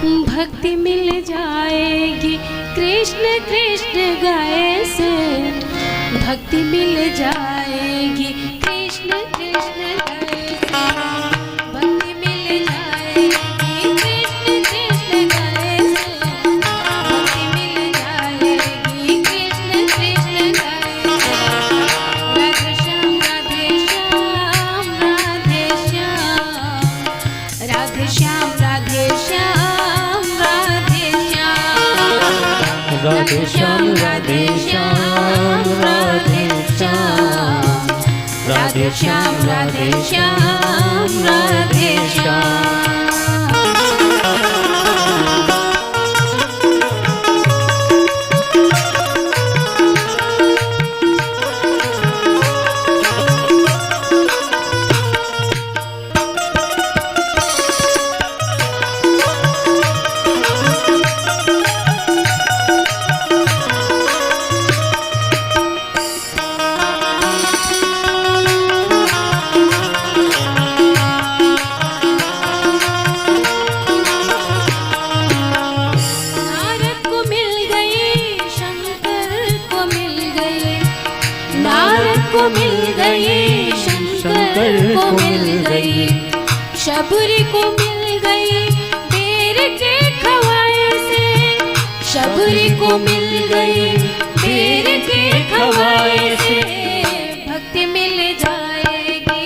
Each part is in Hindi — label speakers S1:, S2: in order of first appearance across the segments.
S1: भक्ति मिल जाएगी कृष्ण कृष्ण गाए से, भक्ति मिल जाएगी कृष्ण कृष्ण गाए से, भक्ति मिल जाएगी कृष्ण कृष्ण गाए से, भक्ति मिल जाएगी कृष्ण कृष्ण गाए से। राधे श्याम राधे श्याम राधे श्याम राधे श्याम राधे श्याम राधे श्याम राधे श्याम राधे श्याम राधे श्याम। को मिल गई शंकर को मिल गई, शबरी को मिल गई बेर के खवाए से, शबरी को मिल गई बेर के खवाए से। भक्ति मिल जाएगी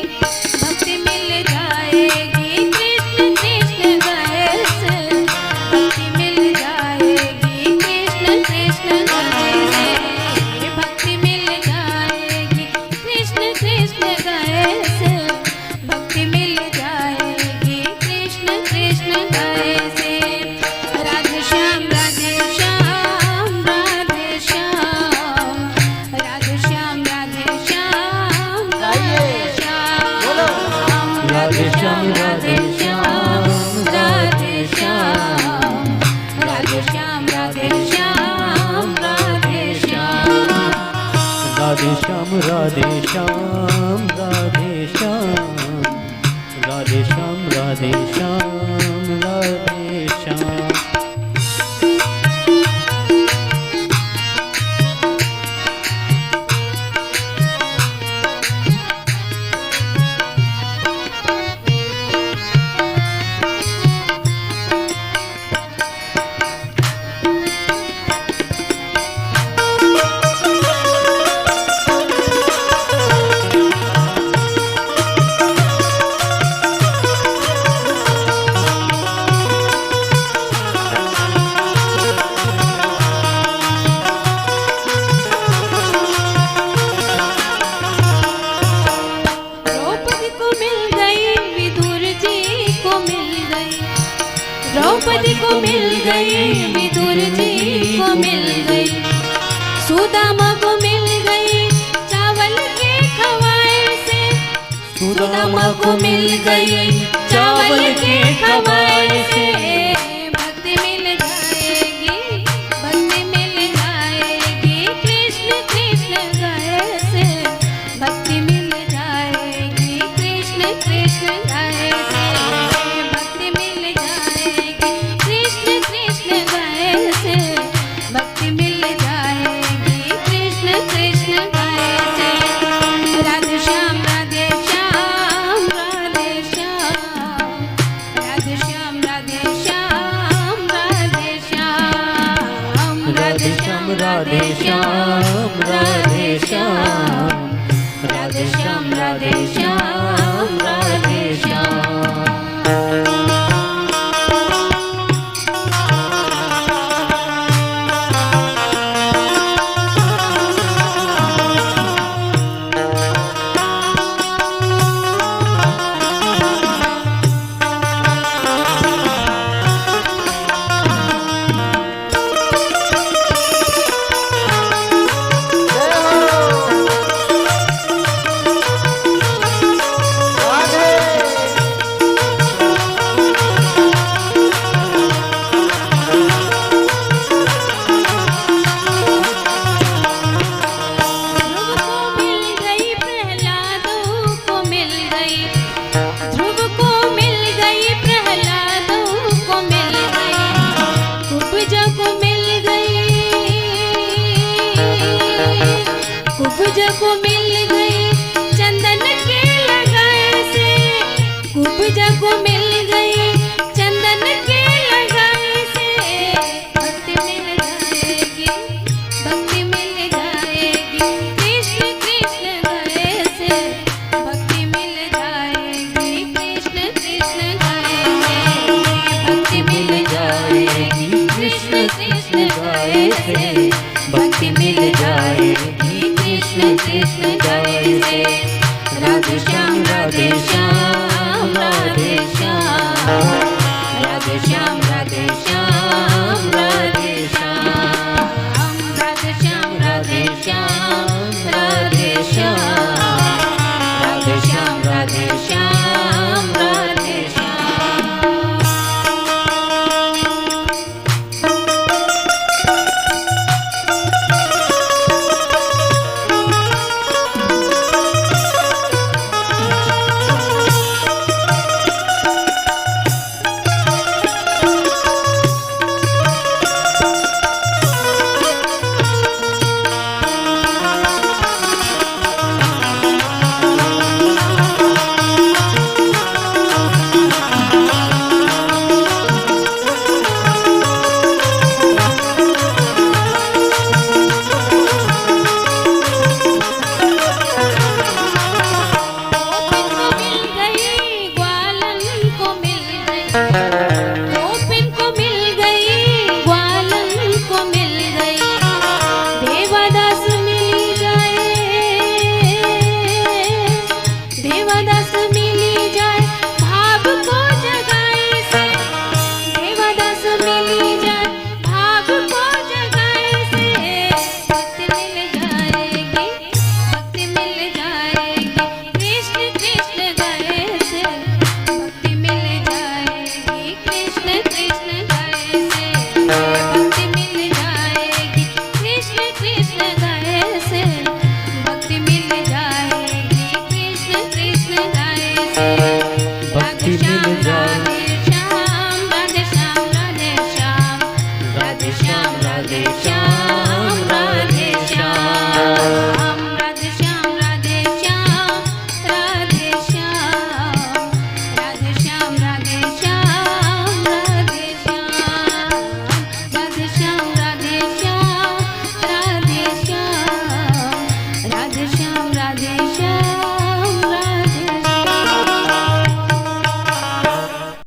S1: भक्ति मिल जाएगी कृष्ण कृष्ण गाए से, भक्ति मिल जाएगी कृष्ण कृष्ण गाए से, भक्ति मिल जाएगी कृष्ण कृष्ण गाए से, भक्ति मिल जाएगी कृष्ण कृष्ण गाए से। राधे श्याम राधे श्याम राधे श्याम राधे श्याम राधे श्याम राधे श्याम राधे श्याम राधे श्याम राधे श्याम राधे श्याम राधे श्याम राधे श्याम
S2: राधे श्याम राधे श्याम राधे श्याम राधे श्याम राधे श्याम राधे श्याम।
S1: द्रौपदी को मिल गई विदुर जी को मिल गई, सुदामा को मिल गई चावल के खवाए से, सुदामा को मिल गई चावल के खवाए से। भक्ति मिल जाएगी भक्ति मिल जाएगी कृष्ण कृष्ण गाए से, भक्ति मिल जाएगी कृष्ण कृष्ण गाए से, भक्ति मिल जाएगी कृष्ण कृष्ण गाए से, भक्ति मिल जाएगी कृष्ण कृष्ण गाए से। राधे श्याम राधे श्याम राधे श्याम राधे श्याम राधे श्याम राधे श्याम राधे श्याम राधे श्याम राधे श्याम राधे श्याम राधे श्याम राधे श्याम। राधे श्याम राधे श्याम राधे श्याम राधे श्याम राधे श्याम राधे श्याम राधे श्याम राधे श्याम। गोपिन को मिल गई ग्वालन को मिल गई देवदास मिली जाए देवदास मिली जाए भाव को जगाए से देवदास मिली जाए भाव को जगाए से भक्ति मिल जाएगी भक्ति मिल जाएगी कृष्ण कृष्ण गाए से भक्ति मिल जाएगी कृष्ण